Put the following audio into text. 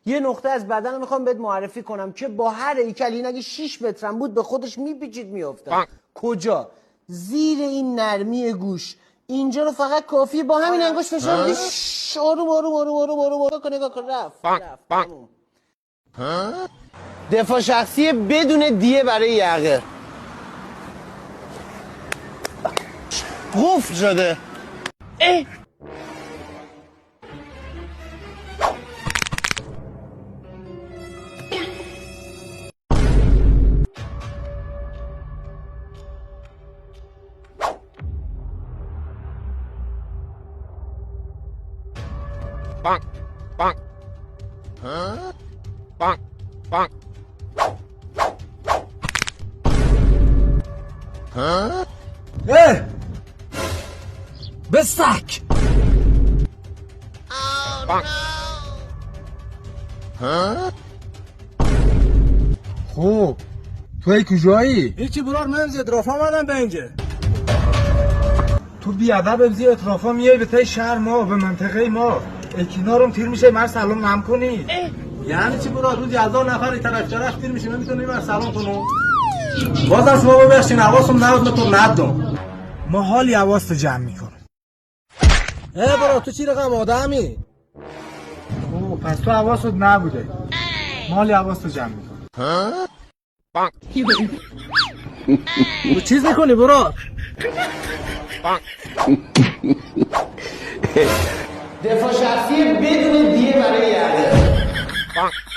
یه نقطه از بدن میخوام بهت معرفی کنم که با هر هیکل این اگه 6 مترم بود به خودش میپیچید میافتاد. کجا؟ زیر این نرمی گوش. اینجا رو فقط کافیه با همین انگشت فشار بدی. آروم آروم آروم آروم آروم آروم کن. نگاه کن. رفت. دفاع شخصی بدون دیه برای یقه. قفل شده. Bonk, bonk. Bonk, bonk. بسک. Bonk. خوب توی کجایی؟ هیچی برار من از اطرافا آمدم به اینجا. تو بیادب بزی اطرافا میای به تای شهر ما به منطقه ما اکنارم تیر میشه مر سلام نم کنی. یعنی چی برار روز 1000 نفر این طرف چرخ تیر میشه نمیتونیم من سلام کنم. بازم شما ببخشین حواسم نبود تو ندم. ما حالی حواست جمع میکنم. برار تو چی رقم آدمی؟ اوه پس تو حواست نبوده. مالی حواست جمع میکنم. Bonk, تو چیز میکنی برار؟ bonk. دفاع شخصی بدون دیه برای یقه. Bonk,